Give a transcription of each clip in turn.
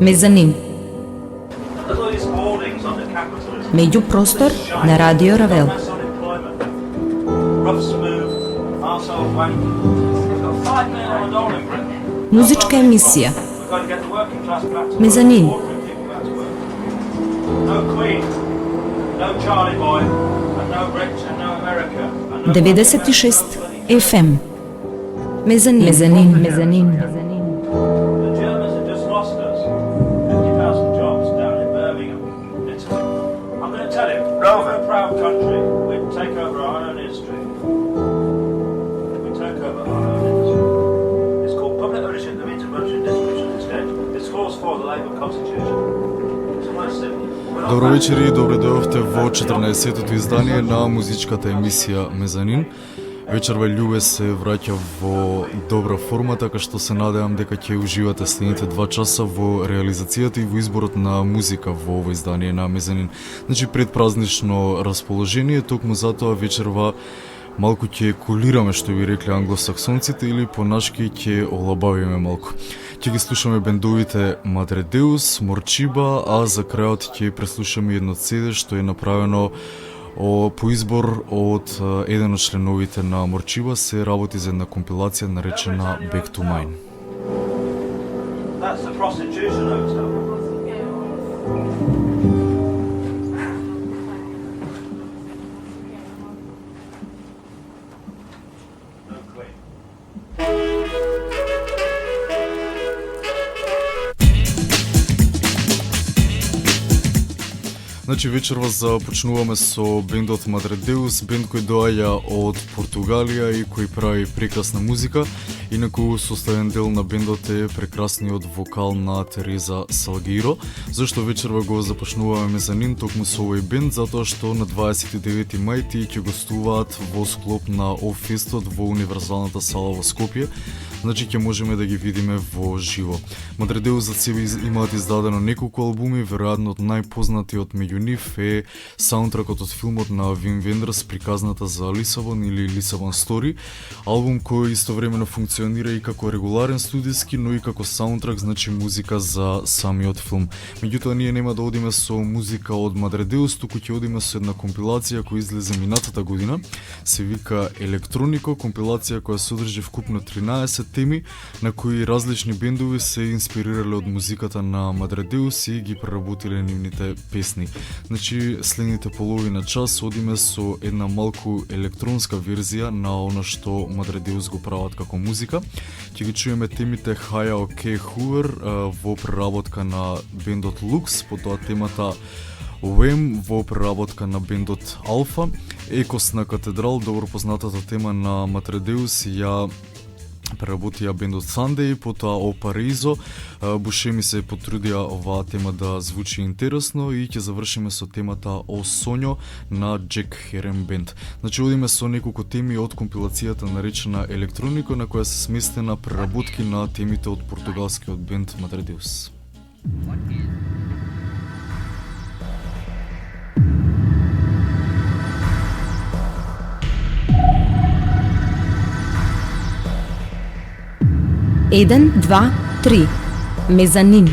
Мезанин. Меѓупростор на Радио Равел. Музичка емисија. Мезанин. 96 FM. Мезанин. Мезанин. Мезанин. Добро вечер и добре дојдовте во 14-тото издание на музичката емисија Мезанин. Вечерва љубе се враќа во добра форма, така што се надевам дека ќе уживате следните 2 часа во реализацијата и во изборот на музика во ово издание на Мезанин. Значи предпразнично расположение, токму затоа вечерва малку ќе колираме, што би рекли англосаксонците, или понашки ќе олабавиме малку. Ќе ги слушаме бендовите Madre Deus, Morčiba, а за крајот ќе преслушаме едно CD што е направено по избор од еден од членовите на Morčiba. Се работи за една компилација наречена Back to Mine. That's the prostitution hotel. Значи вечерва започнуваме со бендот Madre Deus, бенд кој доаѓа од Португалија и кој прави прекрасна музика. Инаку составен дел на бендот е прекрасниот вокал на Тереза Салгеиро. Зашто вечерва го започнуваме Мезанин токму со овој бенд? Затоа што на 29 мај тие ќе гостуваат во склоп на Оффестот во Универзалната сала во Скопје. Значи ќе можеме да ги видиме во живо. Madre Deus за себе имаат издадено неколку албуми, веројатно од најпознатиот меѓу нив е саундтракот од филмот на Вим Вендерс Приказната за Лисабон или Лисабон Стори, албум кој истовремено функционира и како регуларен студиски, но и како саундтрак, значи музика за самиот филм. Меѓутоа ние нема да одиме со музика од Madre Deus, туку ќе одиме со една компилација која излезе минатата година, се вика Електронико, компилација која содржи вкупно 13 теми на кои различни бендови се инспирирале од музиката на Madre Deus и ги преработиле нивните песни. Значи следните половина час одиме со една малку електронска верзија на она што Madre Deus го прават како музика. Ќе ги чуеме темите Хая Оке Хувер во преработка на бендот Lux, потоа темата Уем во преработка на бендот Алфа, Екос на Катедрал, добро познатата тема на Madre Deus, ја преработија бендот Sunday, потоа О Паризо. Бушеми се потрудија оваа тема да звучи интересно и ќе завршиме со темата О Сонјо на Джек Херен бенд. Значи одиме со неколку теми од компилацијата наречена Електронико, на која се сместена преработки на темите од португалскиот бенд Madre Deus. Еден, два, три. Мезанин.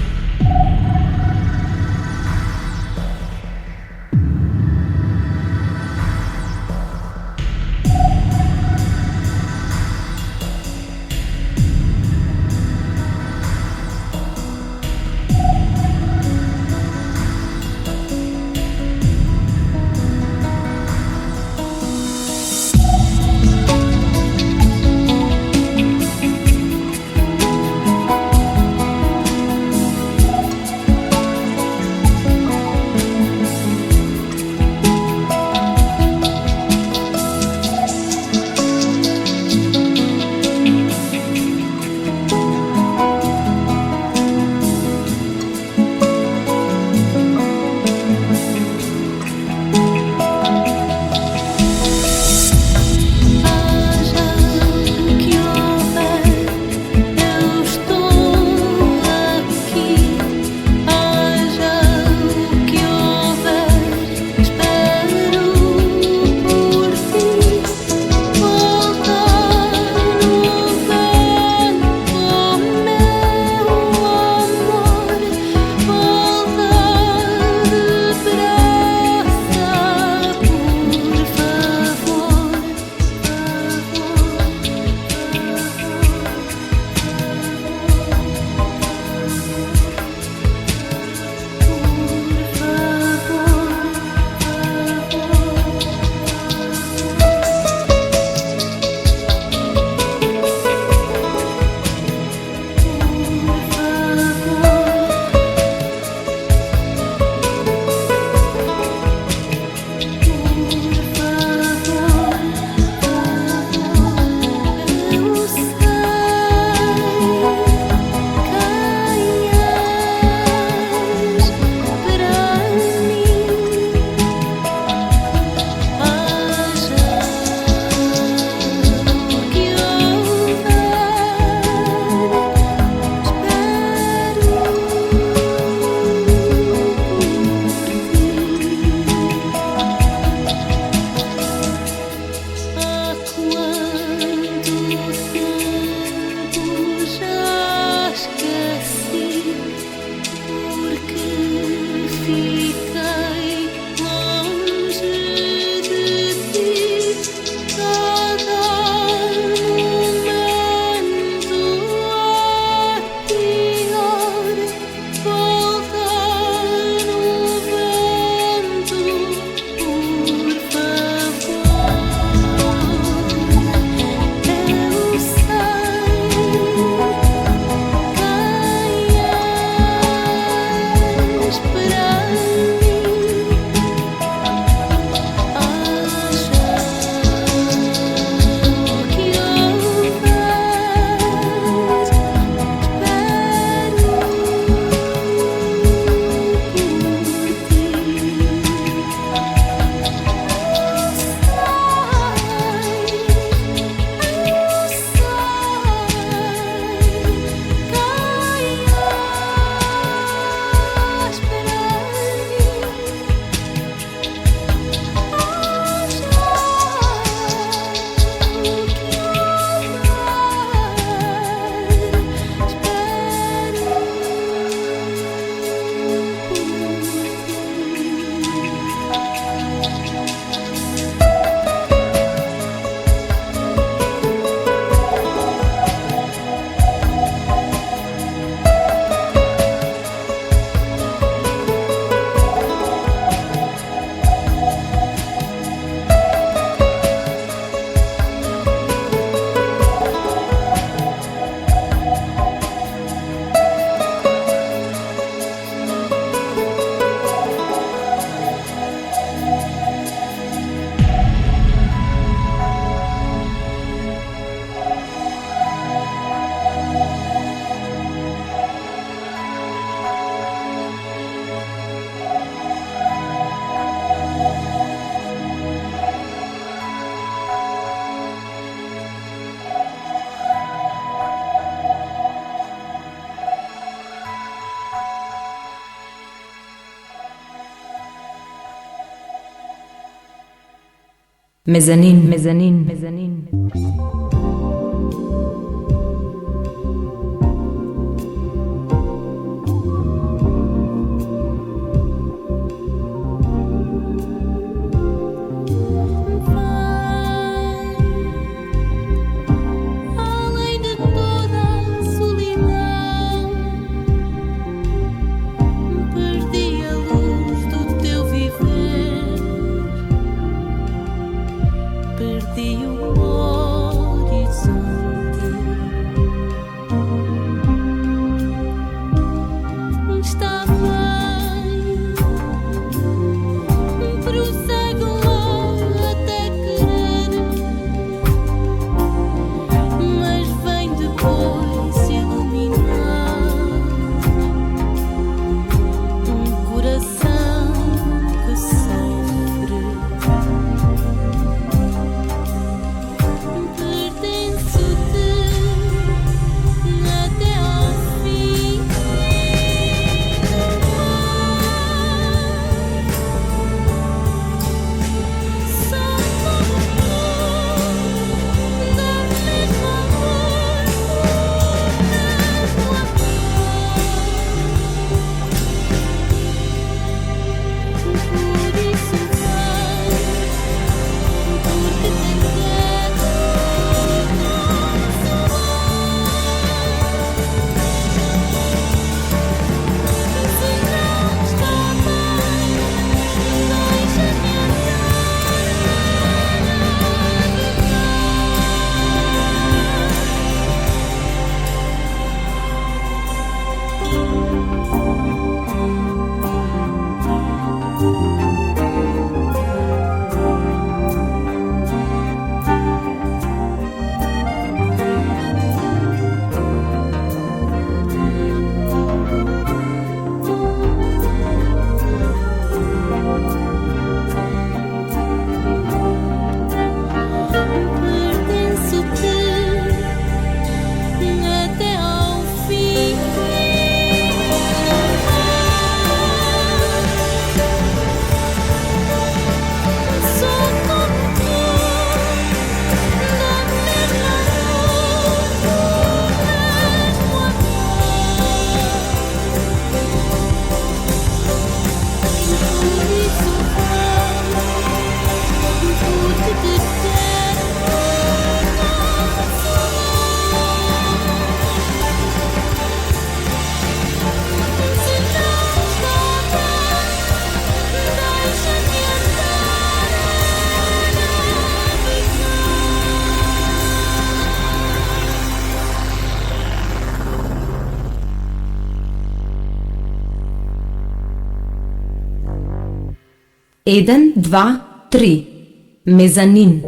Mezanin, mezanin, mezanin. Além de toda a solidão, perdi a luz do teu viver, perdi o horizonte. Está bem, prossegue lá até querer, mas vem depois iluminar um coração que sofre. Pertenço-te até ao fim. Só como tu, da mesma cor, do mesmo amor. Por isso vem, porque te quero. Se não está bem, deixa-me pertenço-te até ao fim. Sou como tu, da mesma cor, do mesmo amor. Por isso vem, porque te quero. Se não está bem, deixa-me andar a navegar. Eden, dva, tri. Mezanin.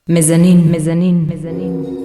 ميزانين ميزانين ميزانين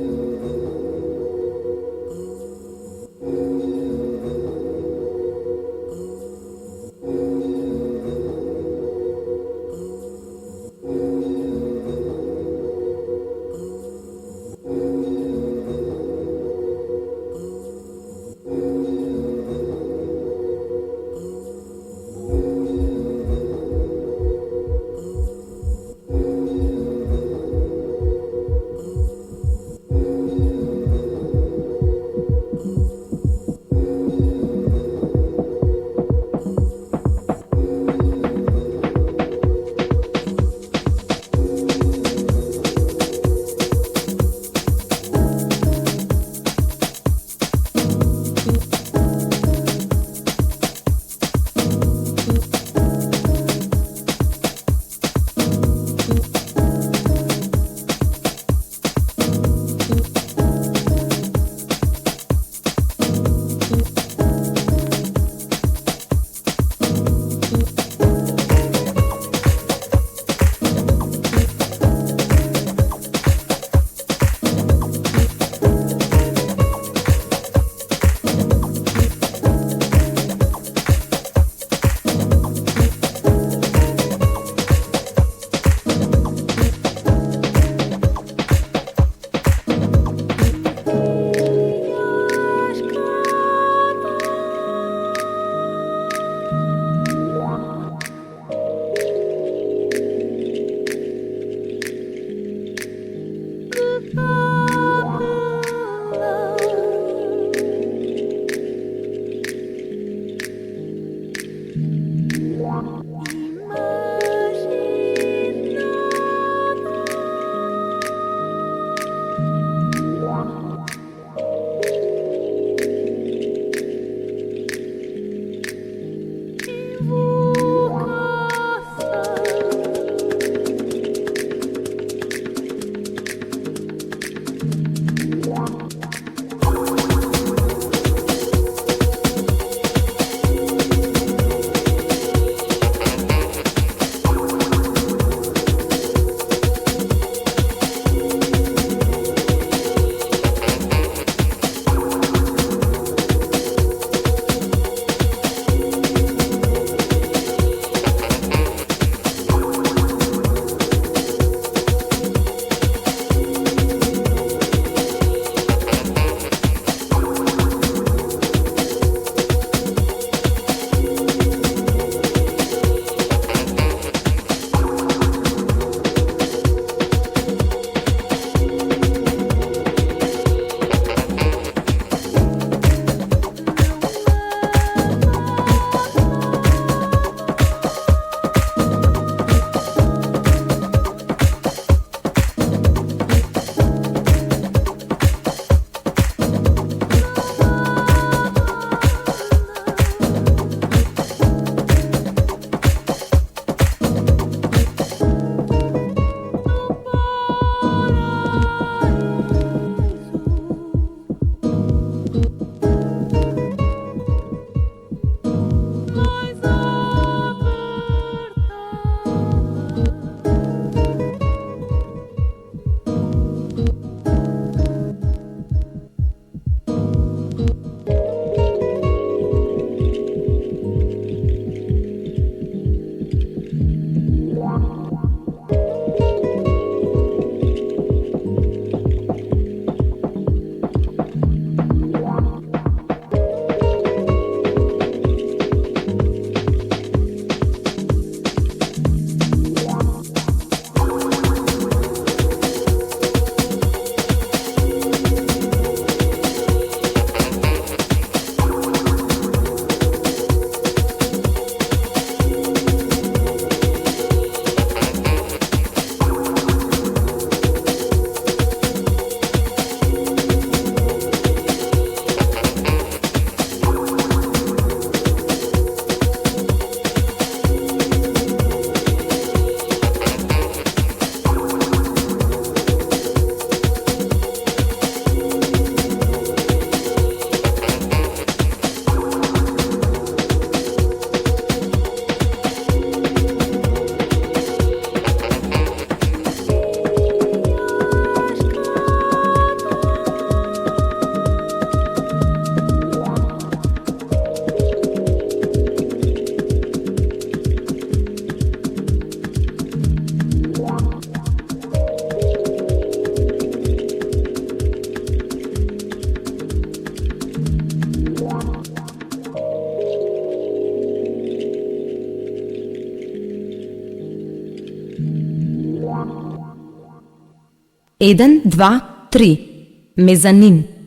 1, 2, 3. Мезанин.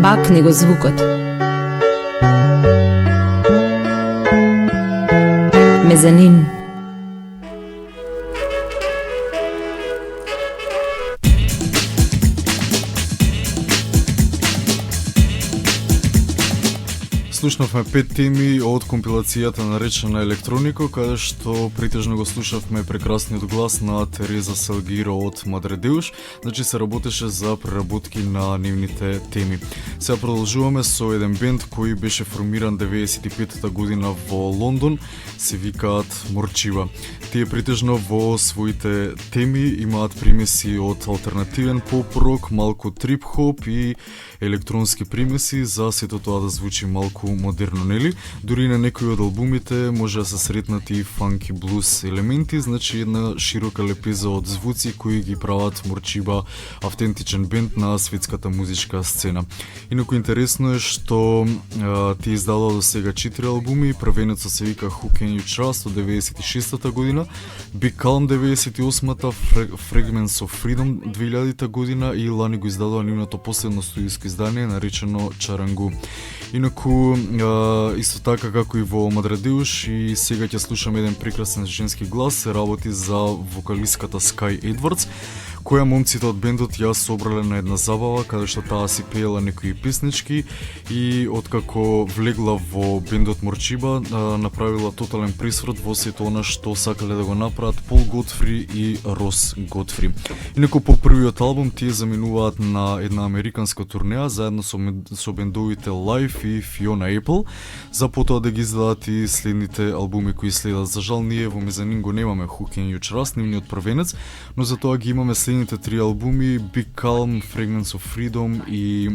Бакни го звукот. Мезанин. Слушнавме 5 теми од компилацијата наречена Електронико, каде што притежно го слушавме прекрасниот глас на Тереза Салгиро од Мадредеуш, значи се работеше за преработки на нивните теми. Сега продолжуваме со еден бенд кој беше формиран 95-та година во Лондон, се викаат Морчива. Тие притежно во своите теми имаат примеси од алтернативен поп-рок, малку трип-хоп и електронски примеси, за сето тоа да звучи малку модерно, нели? Дури на некои од албумите може да се сретнат и фанки блуз елементи, значи една широка лепеза од звуци кои ги прават Морчиба автентичен бенд на светската музичка сцена. Инаку интересно е што ти издала до сега 4 албуми, првенецот се вика Who Can You Trust од 96-та година, Big Calm 98-та, Fragments of Freedom 2000-та година и лани го издадува нивното последно студијско издание наречено Чарангу. Инаку, исто така како и во Мадредеуш, и сега ќе слушаме еден прекрасен женски глас, се работи за вокалистката Скай Едвардс, која момците од бендот ја собрале на една забава, каде што таа си пеела некои песнички и откако влегла во бендот Морчиба, направила тотален пресврт во сето она што сакале да го направат Пол Готфри и Рос Готфри. Инаку по првиот албум тие заминуваат на една американска турнеја заедно со бендовите Life и Fiona Apple, за потоа да ги издадат и следните албуми кои следат. За жал ние во Мезанин го немаме Who Can You Trust, нивниот првенец, но затоа ги имаме следните 3 албуми Big Calm, Fragments of Freedom и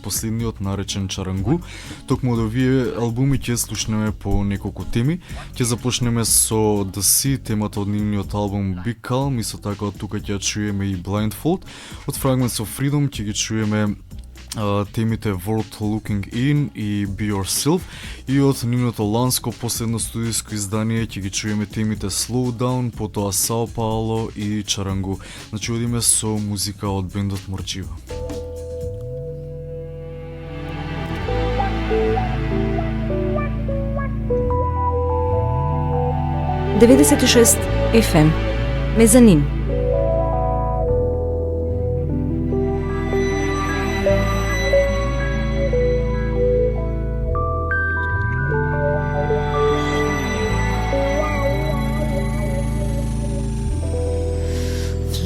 последниот наречен Чарангу. Токму од овие албуми ќе слушнеме по неколку теми. Ќе започнеме со The Sea, темата од нивниот албум Big Calm, и со така од тука ќе чуеме и Blindfold. Од Fragments of Freedom ќе ги чуеме темите World Looking In и Be Yourself, и од нивното ланско последно студијско издание ќе ги чуеме темите Slow Down, потоа Сао Пауло и Чарангу. Значи одиме со музика од бендот Морчива. Деведесет FM Мезанин.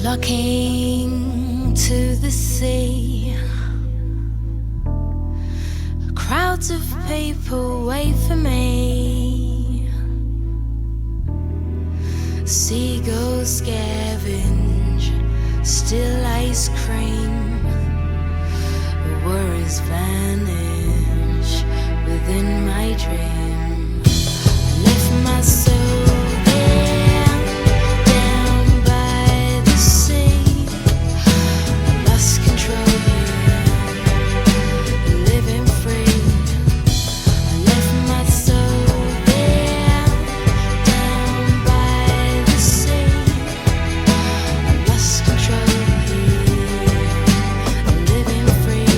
Flocking to the sea, crowds of people wait for me. Seagulls scavenge still ice cream, worries vanish within my dream. I left my soul there, down by the sea. I lost control here, living free. I left my soul there, down by the sea. I lost control here, living free.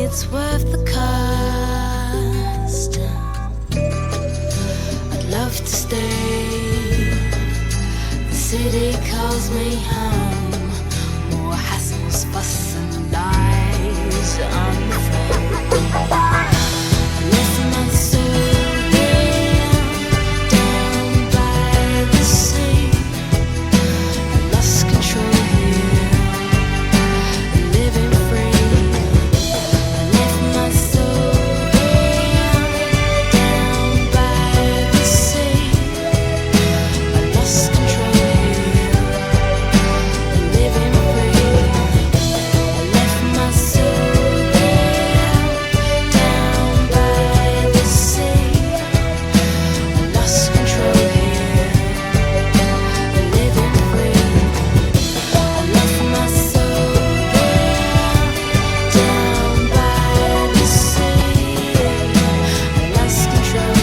it's worth the cost. I'd love to stay. The city calls me home. More hassles, fuss and lies on the phone. Left my soul there, down by the sea. I lost control here, living free. I left my soul there, down by the sea. I lost control here, living free. I left my soul there, down by the sea. I lost control here, living free. I left my soul there, down by the sea. I lost control here,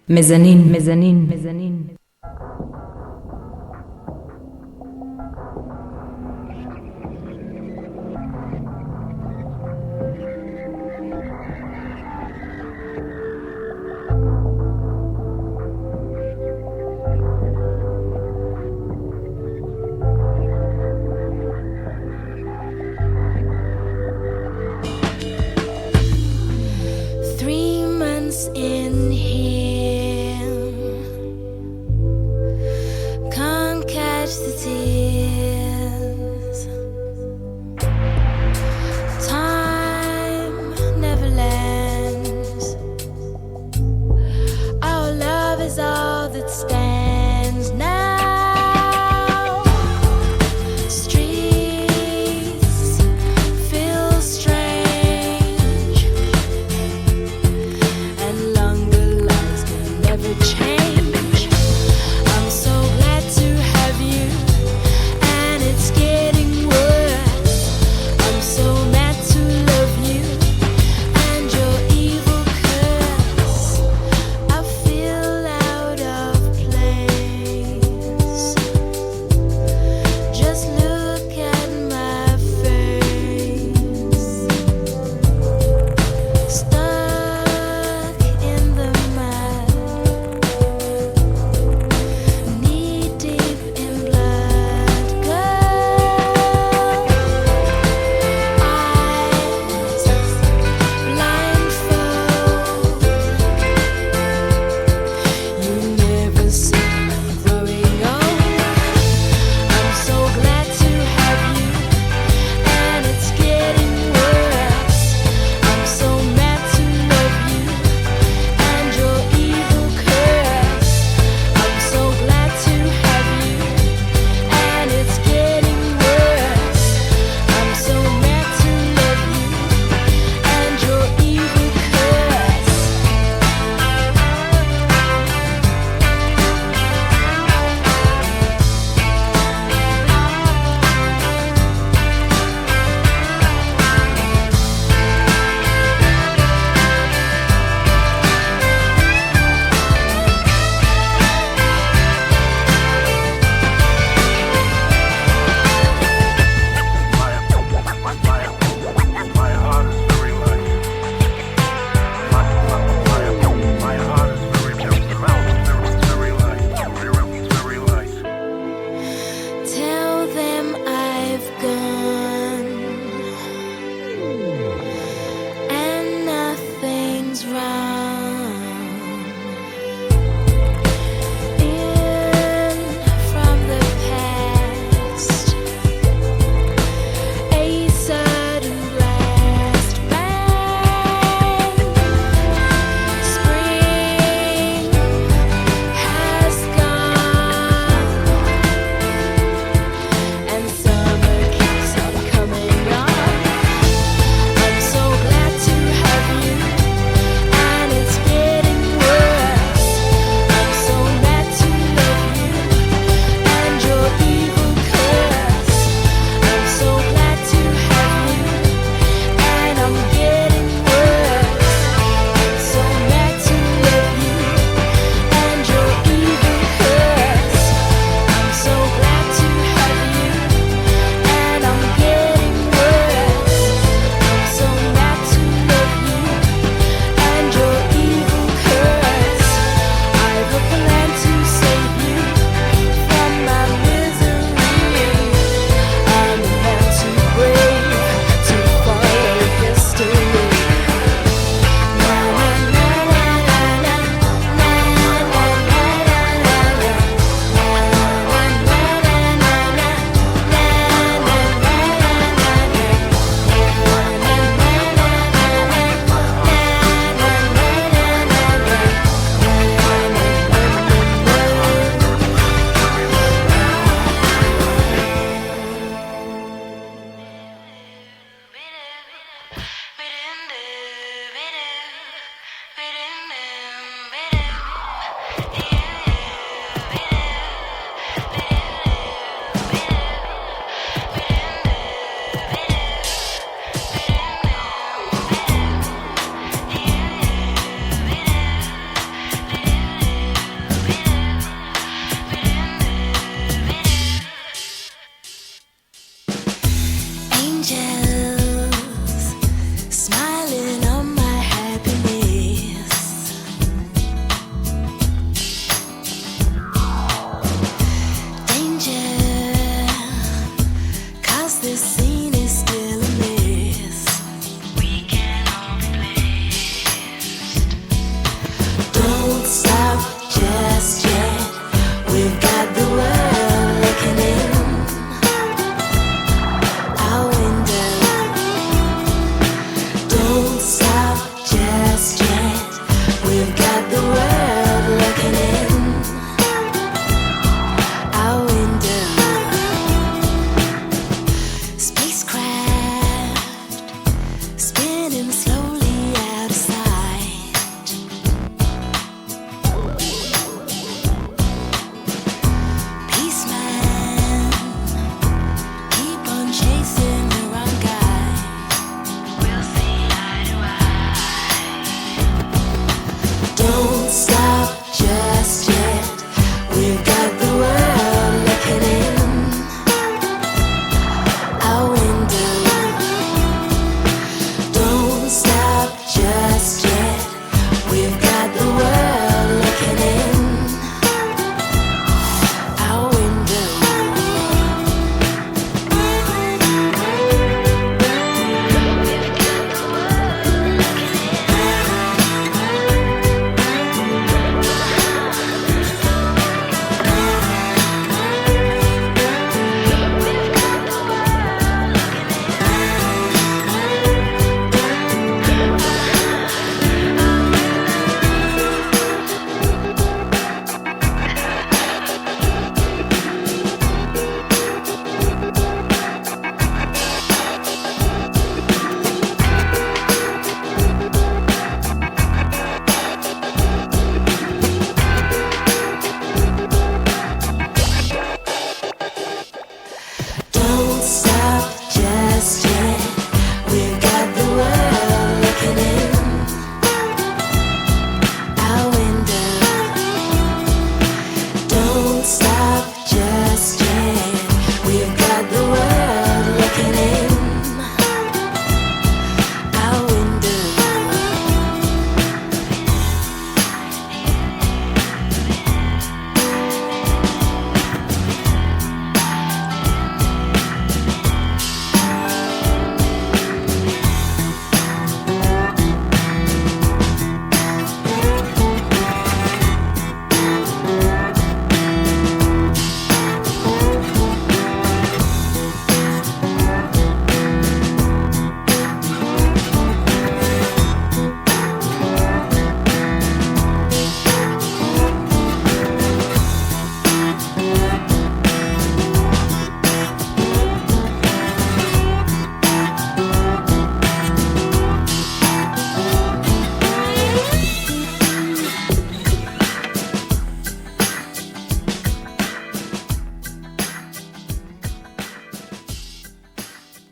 מזנין, מזנין, מזנין. In here, can't catch the tears. Time never lands. Our love is all that stands now. Streets feel strange, and longer lines can never change. I'm so glad to have you, and it's getting worse. I'm so mad to love you, and your evil curse. I feel out of place. Just look at my face. Stuck in the mud,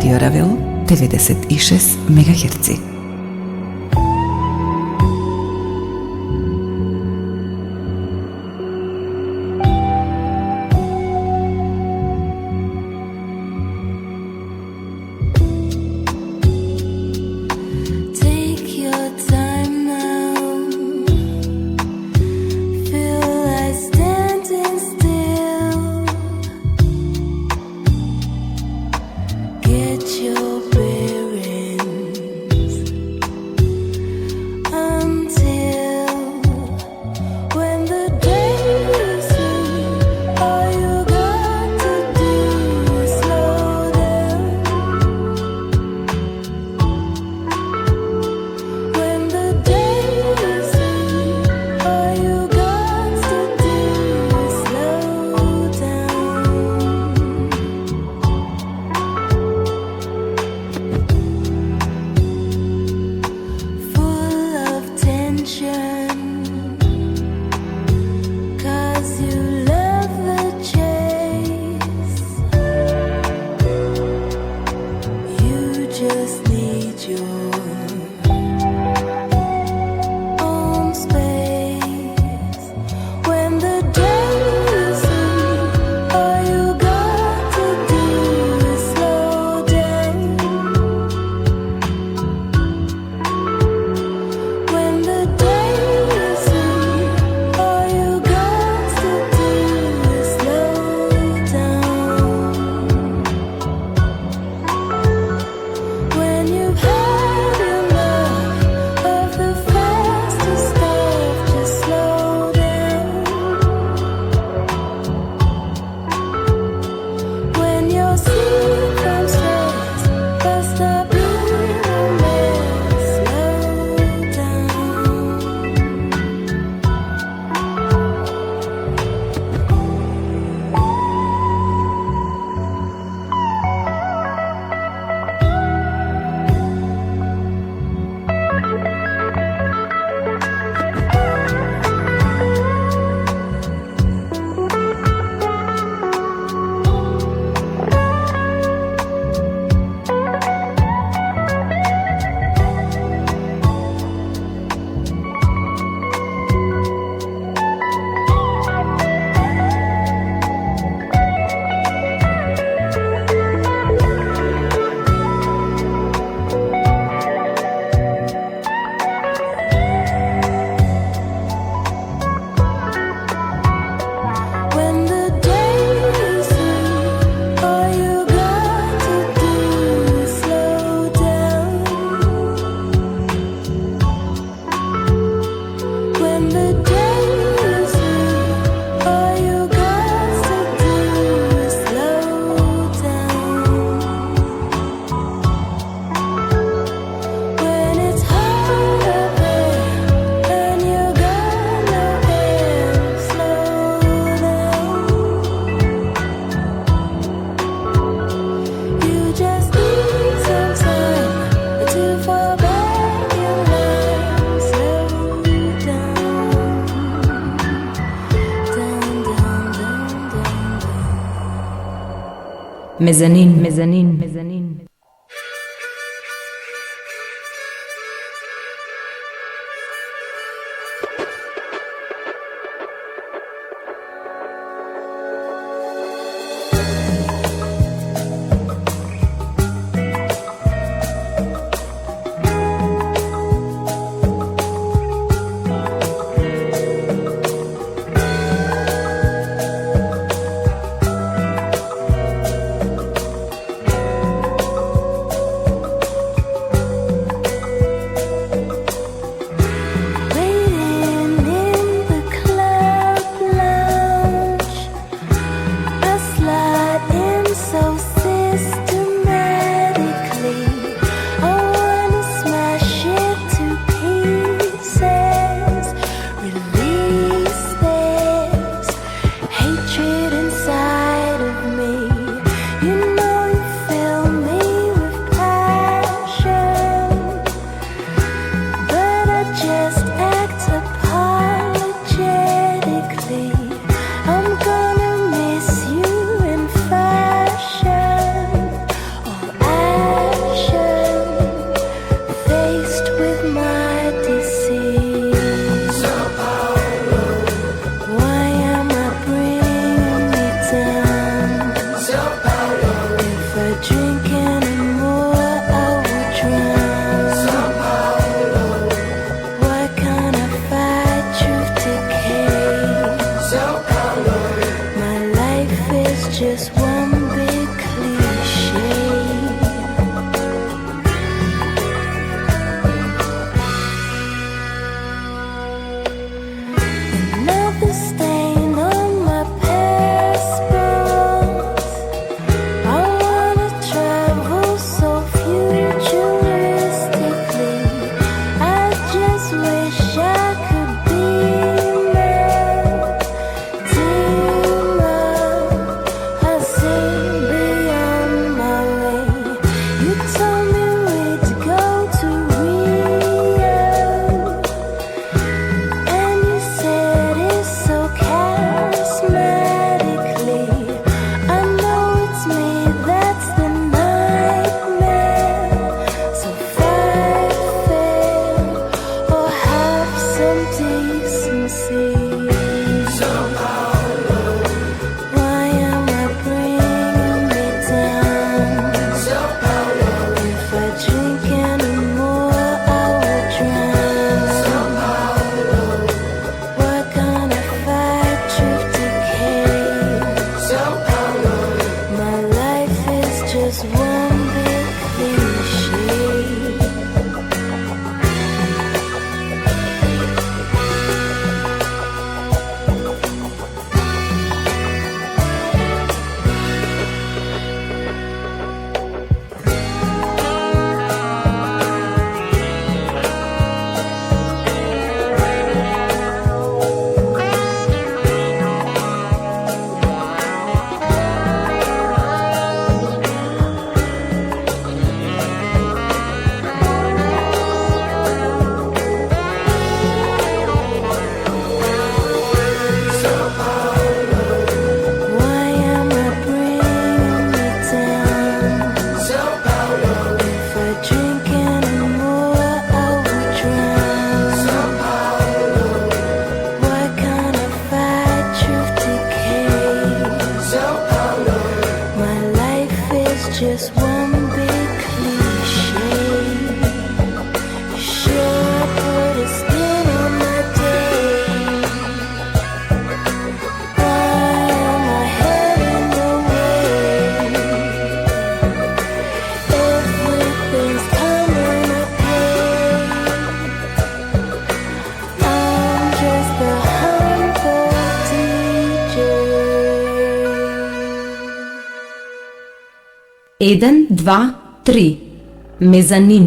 Radio Ravel 96 MHz. Take your time now. Feel like standing still. Get your bearings. מזנין. Waiting in the club lounge, I slide in so systematically. I wanna smash it to pieces, release this hatred inside of me. You know you fill me with passion, but I just act apologetically. I'm gonna miss you in fashion or action, faced with my disease. Why am I bringing me down? If I drink anymore, I will drown. Why can't I fight truth decay? My life is just one big cliche. Another stain on my passport. I wanna travel so futuristically. I just wish I could be I seem beyond my way. You told me we'd go to Rio, and you said it so charismatically. I know it's me that's the nightmare. So fight fair or have some decency. Why am I bringing me down? If I drink anymore, I will drown. Why can't I fight truth decay? My life is just one big cliche. Why am I bringing me down? If I drink anymore, I will drown. Why can't I fight truth decay? My life is just one big cliche. You sure put a spin on my day. Why am I heading away? Everything's coming up here. I'm just a humble DJ. 1, 2, 3. Мезанин.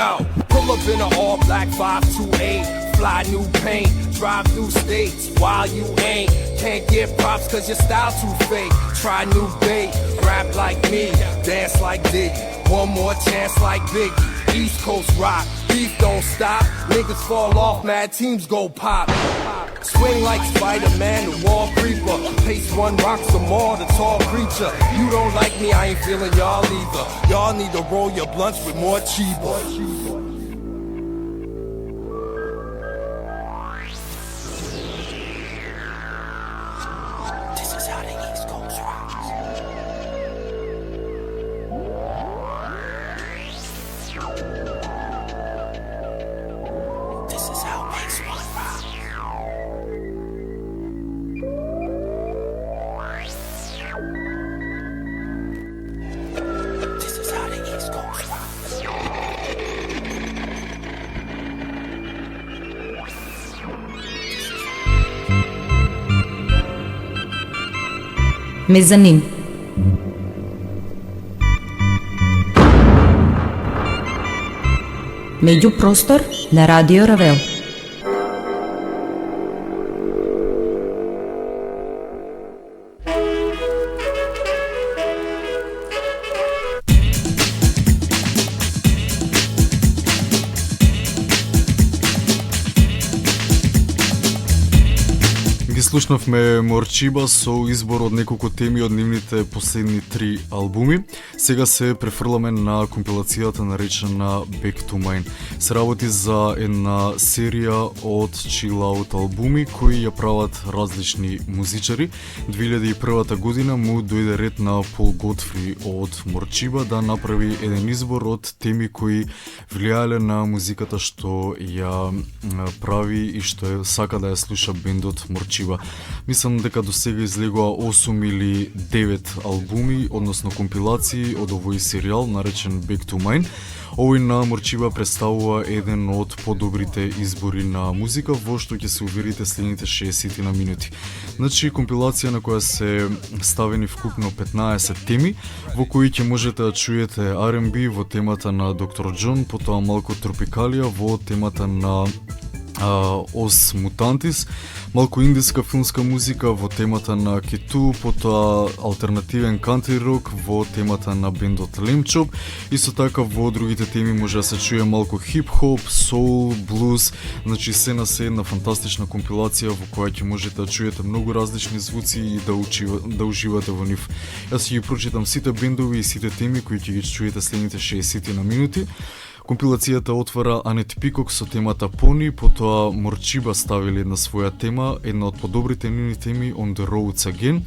Yo, pull up in an all black 528. Fly new paint, drive through states while you ain't. Can't get props cause your style too fake. Try new bait, rap like me, dance like Diddy. One more chance like Biggie. East Coast rock, beef don't stop. Niggas fall off, mad teams go pop. Swing like Spider-Man, the wall creeper. Pace one, rock some more, the tall creature. You don't like me, I ain't feeling y'all either. Y'all need to roll your blunts with more cheaper. This is how the East Coast rocks. This is how Base One rocks. This is how the East Coast rocks. Mezzanine. Međuprostor na Radio Ravel. Слушнавме Морчиба со избор од неколку теми од нивните последни 3 албуми. Сега се префрламе на компилацијата наречена Back to Mine. Се работи за една серија од chill out албуми кои ја прават различни музичари. 2001 година му дојде ред на Пол Готфри од Морчиба да направи еден избор од теми кои влијаеле на музиката што ја прави и што сака да ја слуша бендот Морчиба. Мислам дека до сега излегува 8 или 9 албуми, односно компилации од овој серијал наречен Back to Mine. Овој на Морчиба представува еден од подобрите избори на музика во што ќе се уверите следните 60 на минути. Значи компилација на која се ставени вкупно 15 теми, во кои ќе можете да чуете R&B во темата на Доктор Џон, потоа малку тропикалија во темата на Os Mutantis, малку индиска филмска музика во темата на Кету, потоа алтернативен кантри рок во темата на бендот Лемчоп. Исто така во другите теми може да се чуе малку хип-хоп, соул, блуз, значи се на се една фантастична компилација во која ќе можете да чуете многу различни звуци и да уживате во нив. Јас ќе ги прочитам сите бендови и сите теми кои ќе ги чуете следните 60 на минути. Компилацијата отвара Анет Пикок со темата Пони, потоа Морчиба ставили на своја тема, една од подобрите нивни теми On the Roads Again.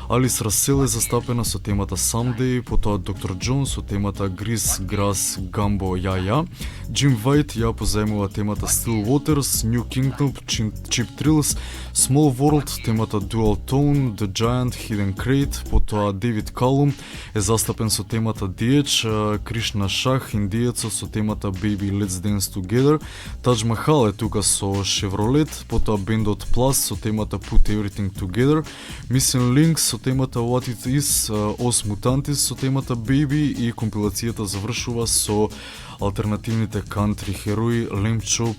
Алис Расел е застапена со темата Someday, потоа Доктор Џон со темата Грис, Грас, Гамбо, Ја. Джим Вајт ја позајмува темата Still Waters, New Kingdom, Cheap Thrills, Small World, темата Dual Tone, The Giant, Hidden Crate, потоа Дейвид Калум е застапен со темата Диеч, Кришна Шах, индиецот со темата Baby Let's Dance Together, Тадж Махал е тука со Chevrolet, потоа бендот Plus со темата Put Everything Together, Missing Links со темата What It Is, Os Mutantis со темата Baby и компилацијата завршува со алтернативните кантри херои Лемчоп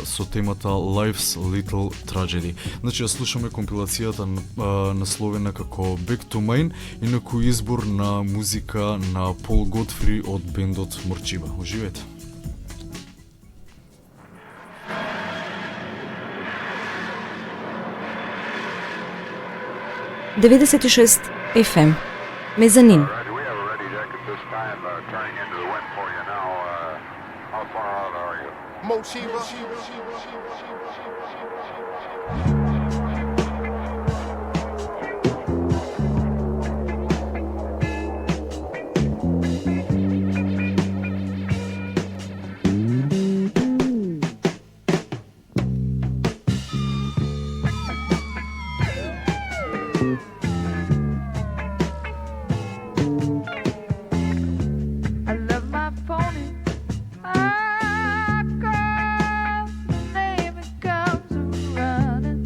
со темата Life's Little Tragedy. Значи ја слушаме компилацијата насловена како Back to Mine и некој избор на музика на Пол Готфри од бендот Морчиба. Уживете! Devedeset FM. Mezzanine. We have a ready deck at this time, turning into the wind for you now. How far out are you? Mochiba. I love my pony. Ah, girl, name it comes running.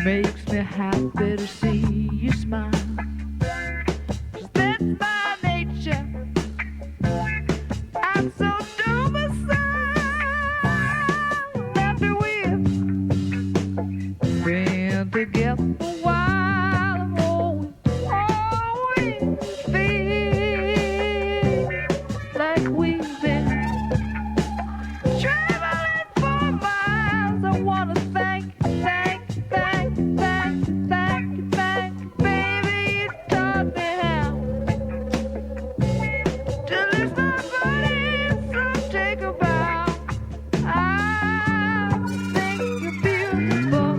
Makes me happy to see you smile. 'Cause that's my nature. I'm so domiciled. Happy we've been together a while. Always feel like we've been traveling for miles. I wanna thank you, baby, you taught me how to lift my body, so take a bow. I think you're beautiful.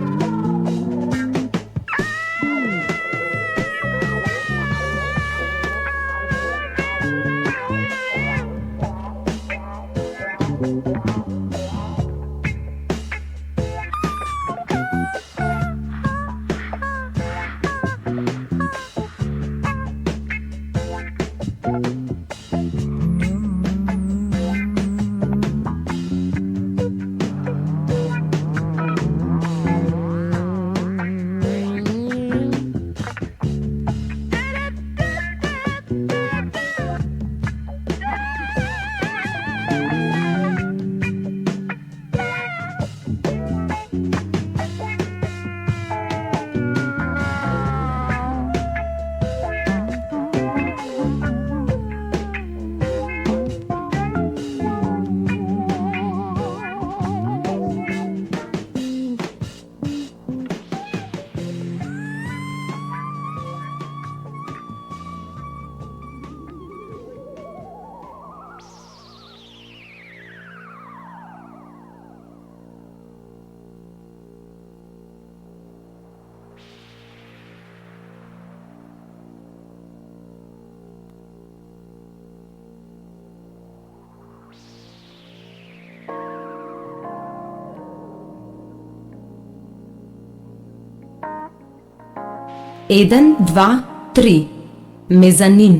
Eden, dva, tri. Mezanin.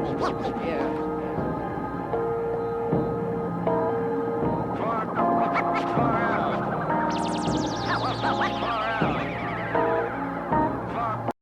Yeah. Far out. Far out.